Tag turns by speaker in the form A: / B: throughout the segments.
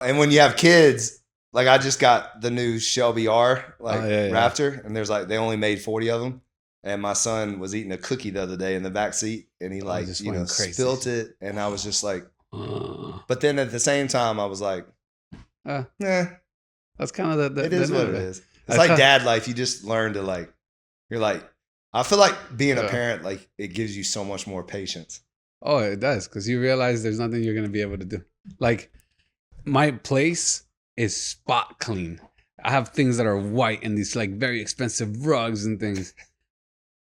A: And when you have kids, like I just got the new Shelby R, like Raptor, and there's like, they only made 40 of them. And my son was eating a cookie the other day in the back seat, and he like, spilt it. And I was just like, but then at the same time, I was like,
B: that's kind of
A: it is what it is. It's like dad life. You just learn to like, you're like, I feel like being a parent, like it gives you so much more patience.
B: Oh, it does. Because you realize there's nothing you're going to be able to do. Like my place is spot clean. I have things that are white and these like very expensive rugs and things.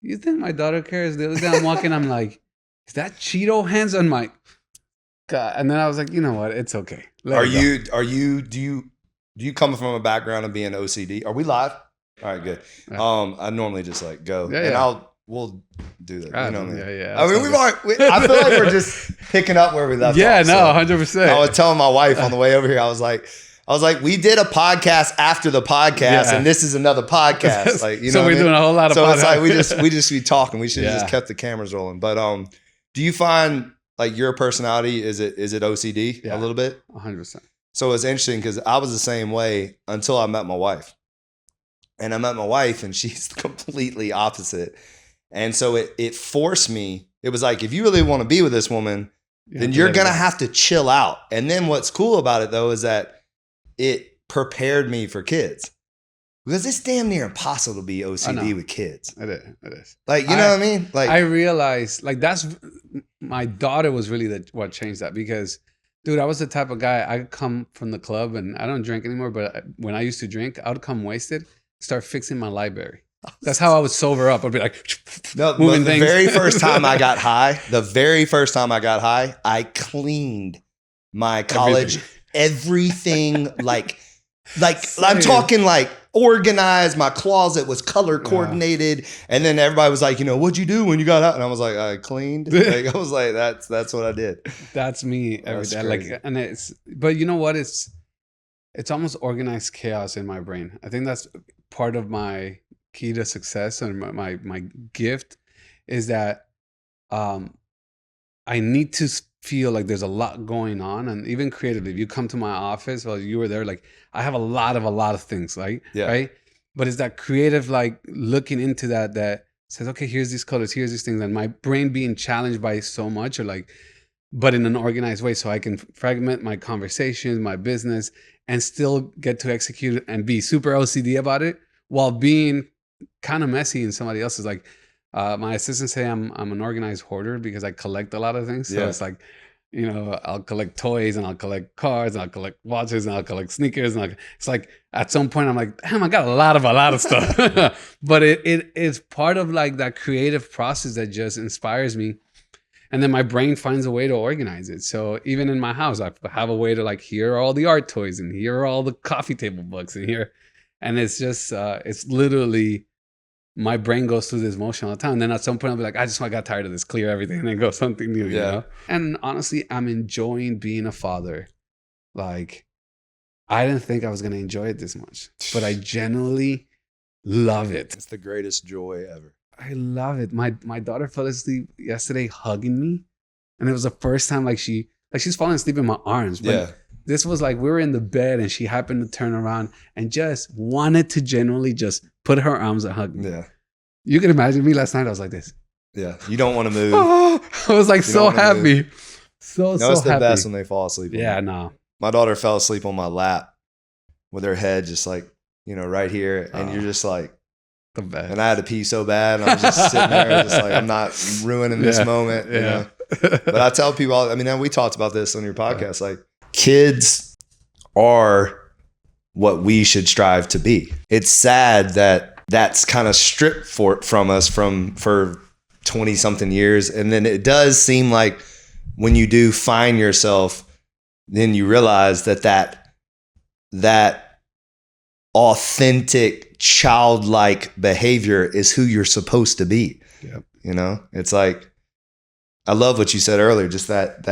B: You think my daughter cares? The other day I'm walking, I'm like, is that Cheeto hands on my God? And then I was like, you know what? It's okay.
A: Do you come from a background of being OCD? Are we live? All right, good. I normally just like go and we'll do that. You know what I mean?
B: Yeah.
A: I mean, I feel like we're just picking up where we left off.
B: Yeah, no, 100%.
A: I was telling my wife on the way over here, I was like, we did a podcast after the podcast, and this is another podcast. Like, you know,
B: so we're doing a whole lot of.
A: So
B: podcasts.
A: it's like we just be talking. We should have just kept the cameras rolling. But do you find like your personality is it OCD a little bit?
B: 100%.
A: So it's interesting because I was the same way until I met my wife, and I met my wife, and she's completely opposite. And so it forced me. It was like, if you really want to be with this woman, then you're gonna have to chill out. And then what's cool about it though is that it prepared me for kids, because it's damn near impossible to be OCD with kids.
B: It is.
A: Like, you know what I mean? Like,
B: I realized, like, that's my daughter was really what changed that, because, dude, I was the type of guy, I come from the club and I don't drink anymore, but when I used to drink, I would come wasted, start fixing my library. That's how I would sober up. I'd be like, moving things.
A: The very first time I got high, I cleaned my college everything like I'm talking like organized. My closet was color coordinated, and then everybody was like, you know, what'd you do when you got out? And I was like, I cleaned. Like, I was like, that's what I did.
B: That's me every day. Like, and but you know what? It's almost organized chaos in my brain. I think that's part of my key to success, and my gift is that I need to feel like there's a lot going on. And even creatively, if you come to my office, well, you were there, like I have a lot of things, like, right? But it's that creative, like looking into that says, okay, here's these colors, here's these things, and my brain being challenged by so much, or like, but in an organized way, so I can fragment my conversations, my business, and still get to execute and be super OCD about it while being kind of messy in somebody else's. Like, my assistants say I'm an organized hoarder because I collect a lot of things. So it's like, you know, I'll collect toys and I'll collect cards and I'll collect watches and I'll collect sneakers. And it's like, at some point I'm like, damn, I got a lot of stuff. But it is part of like that creative process that just inspires me. And then my brain finds a way to organize it. So even in my house, I have a way to like, here are all the art toys and here are all the coffee table books and here. And it's just, it's literally, my brain goes through this motion all the time. And then at some point I'll be like, I got tired of this, clear everything and then go something new, you know? And honestly, I'm enjoying being a father. Like, I didn't think I was going to enjoy it this much, but I genuinely love it.
A: It's the greatest joy ever.
B: I love it. My daughter fell asleep yesterday hugging me. And it was the first time she's falling asleep in my arms. But this was like, we were in the bed and she happened to turn around and just wanted to genuinely just put her arms and hug me. Yeah. You can imagine me last night. I was like this.
A: Yeah. You don't want to move.
B: Oh, I was like so happy. So happy.
A: It's the best when they fall asleep.
B: Yeah, no.
A: My daughter fell asleep on my lap with her head just like, you know, right here. And you're just like,
B: the best.
A: And I had to pee so bad. And I was just sitting there just like, I'm not ruining this moment. You know? But I tell people, I mean, we talked about this on your podcast, like kids are what we should strive to be. It's sad that that's kind of stripped from us for 20 something years. And then it does seem like when you do find yourself, then you realize that authentic childlike behavior is who you're supposed to be.
B: Yep.
A: You know, it's like, I love what you said earlier, just that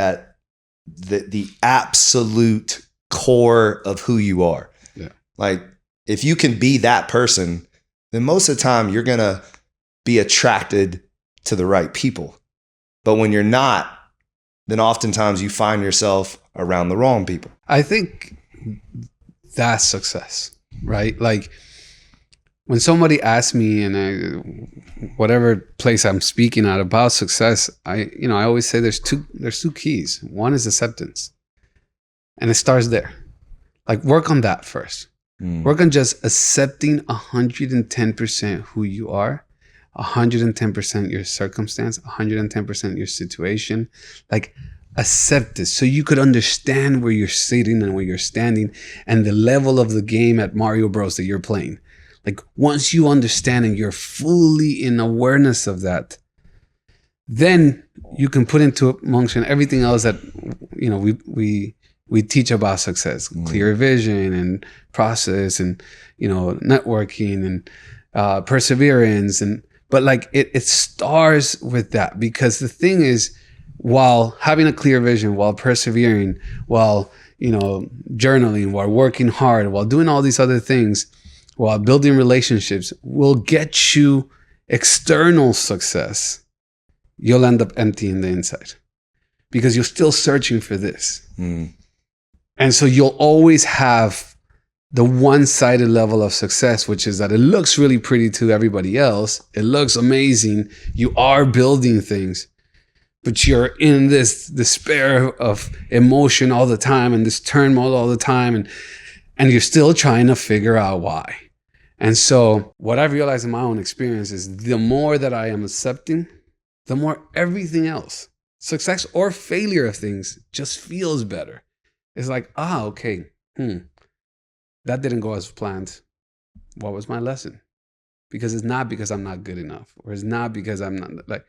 A: the absolute core of who you are.
B: Yeah.
A: Like if you can be that person, then most of the time you're going to be attracted to the right people. But when you're not, then oftentimes you find yourself around the wrong people.
B: I think that's success, right? Like when somebody asks me whatever place I'm speaking at about success, I always say there's two keys. One is acceptance. And it starts there. Like work on that first. Work on just accepting 110% who you are, 110% your circumstance, 110% your situation. Like accept it so you could understand where you're sitting and where you're standing and the level of the game at Mario Bros that you're playing. Like once you understand and you're fully in awareness of that, then you can put into motion everything else that we teach about success, clear vision and process and networking and perseverance but like it starts with that, because the thing is, while having a clear vision, while persevering, while journaling, while working hard, while doing all these other things, while building relationships will get you external success, you'll end up empty in the inside because you're still searching for this. And so you'll always have the one-sided level of success, which is that it looks really pretty to everybody else. It looks amazing. You are building things, but you're in this despair of emotion all the time and this turmoil all the time. And you're still trying to figure out why. And so what I've realized in my own experience is the more that I am accepting, the more everything else, success or failure of things, just feels better. It's like, okay, that didn't go as planned. What was my lesson? Because it's not because I'm not good enough, or it's not because I'm not like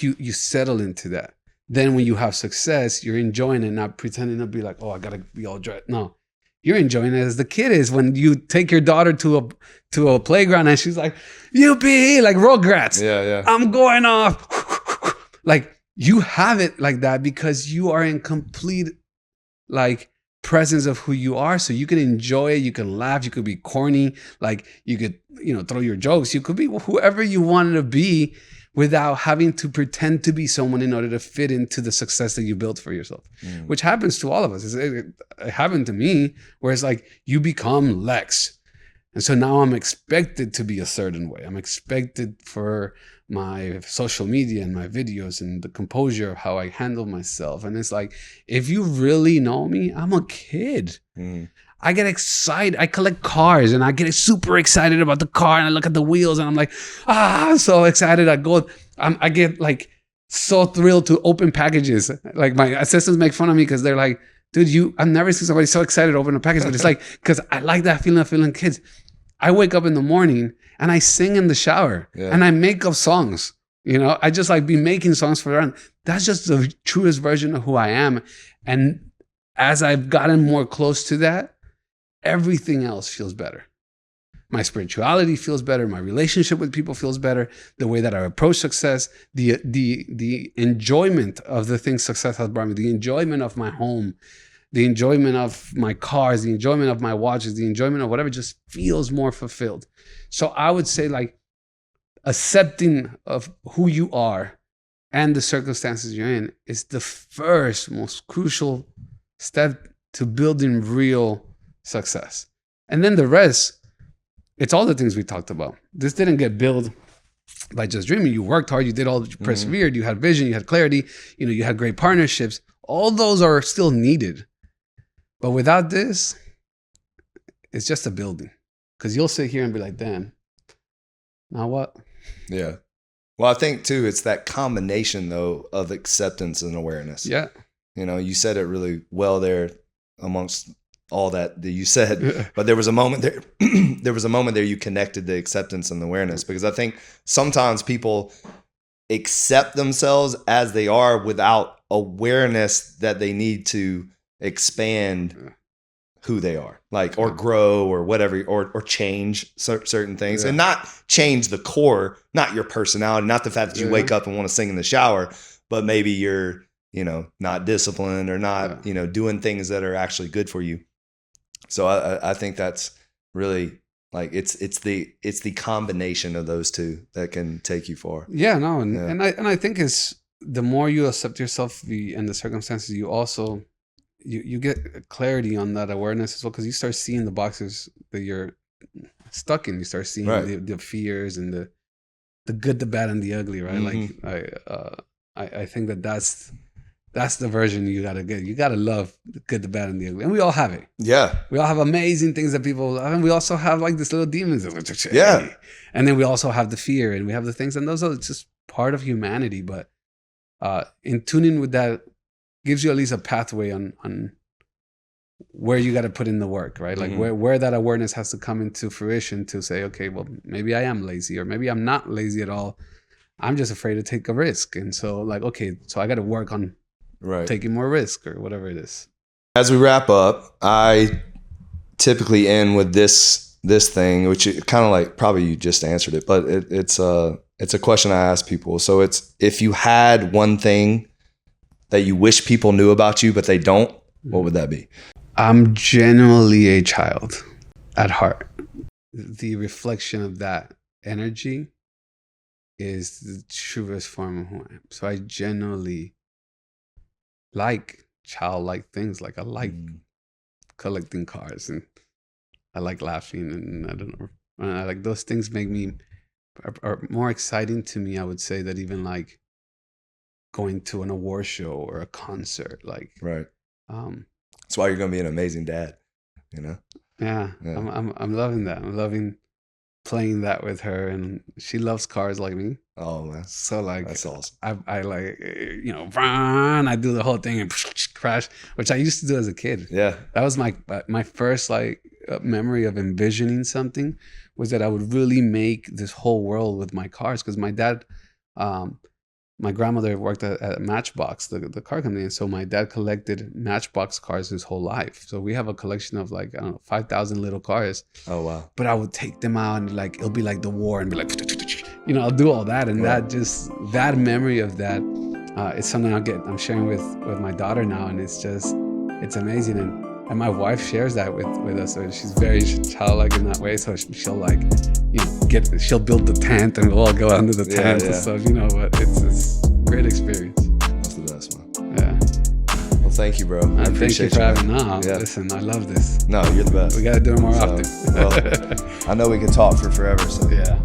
B: you settle into that. Then when you have success, you're enjoying it, not pretending to be like, I gotta be all dressed. No, you're enjoying it as the kid is when you take your daughter to a playground and she's like, yippee, like Rugrats.
A: Yeah.
B: I'm going off. Like you have it like that because you are in complete like presence of who you are, so you can enjoy it, you can laugh, you could be corny, like you could throw your jokes, you could be whoever you wanted to be without having to pretend to be someone in order to fit into the success that you built for yourself, which happens to all of us. It happened to me where it's like you become Lex, and so now I'm expected to be a certain way. I'm expected for my social media and my videos and the composure of how I handle myself. And it's like, if you really know me, I'm a kid. I get excited. I collect cars and I get super excited about the car and I look at the wheels and I'm like, I'm so excited. I get like so thrilled to open packages. Like my assistants make fun of me because they're like, dude, I've never seen somebody so excited to open a package. But it's like, because I like that feeling of feeling kids. I wake up in the morning and I sing in the shower and I make up songs. I just like be making songs for them. That's just the truest version of who I am. And as I've gotten more close to that, everything else feels better. My spirituality feels better. My relationship with people feels better. The way that I approach success, the enjoyment of the things success has brought me, the enjoyment of my home, the enjoyment of my cars, the enjoyment of my watches, the enjoyment of whatever just feels more fulfilled. So I would say like accepting of who you are and the circumstances you're in is the first most crucial step to building real success. And then the rest, it's all the things we talked about. This didn't get built by just dreaming. You worked hard, you did all, you persevered, you had vision, you had clarity, you had great partnerships. All those are still needed. But without this, it's just a building. Because you'll sit here and be like, damn, now what?
A: Yeah. Well, I think too, it's that combination though of acceptance and awareness.
B: Yeah.
A: You said it really well there amongst all that you said, but there was a moment there, you connected the acceptance and the awareness, because I think sometimes people accept themselves as they are without awareness that they need to expand who they are, like, or grow or whatever, or change certain things, and not change the core, not your personality, not the fact that you wake up and want to sing in the shower, but maybe you're, not disciplined or not, doing things that are actually good for you. So I think that's really like, it's the combination of those two that can take you far.
B: Yeah, no. And I think it's the more you accept yourself and the circumstances, you also, you get clarity on that awareness as well, because you start seeing the boxes that you're stuck in. You start seeing the fears and the good, the bad, and the ugly, right? I think that's the version you gotta get. You gotta love the good, the bad, and the ugly, and we all have it.
A: Yeah,
B: we all have amazing things that people love, and we also have like this little demons.
A: Yeah,
B: and then we also have the fear, and we have the things, and those are just part of humanity. But in tuning with that gives you at least a pathway on where you got to put in the work, right? Like where that awareness has to come into fruition to say, okay, well, maybe I am lazy, or maybe I'm not lazy at all. I'm just afraid to take a risk. And so like, okay, so I got to work on taking more risk or whatever it is.
A: As we wrap up, I typically end with this thing, which kind of like, probably you just answered it, but it's a question I ask people. So it's, if you had one thing that you wish people knew about you, but they don't, what would that be?
B: I'm genuinely a child at heart. The reflection of that energy is the truest form of who I am. So I genuinely like childlike things. Like I like collecting cars, and I like laughing, and I don't know. I like those things make me are more exciting to me, I would say, that even like going to an award show or a concert. Like
A: that's why you're gonna be an amazing dad, you know?
B: Yeah. I'm loving that. I'm loving playing that with her, and she loves cars like me.
A: Oh man.
B: So like
A: that's awesome.
B: I like, you know, run, I do the whole thing and crash, which I used to do as a kid.
A: Yeah.
B: That was my first like memory of envisioning something, was that I would really make this whole world with my cars, because my dad my grandmother worked at Matchbox, the car company. And so my dad collected Matchbox cars his whole life. So we have a collection of like, I don't know, 5,000 little cars.
A: Oh, wow.
B: But I would take them out and like, it'll be like the war and be like, you know, I'll do all that. And that memory of that is something I'm sharing with my daughter now. And it's amazing. And my wife shares that with us. So she's very childlike in that way. So she'll like, you know, she'll build the tent and we'll all go under the tent and stuff, you know, but it's a great experience.
A: That's the best, man.
B: Yeah.
A: Well, thank you, bro. I appreciate
B: you for having me. Listen, I love this.
A: No, you're the best.
B: We got to do it more often.
A: Well, I know we can talk for forever. So
B: yeah.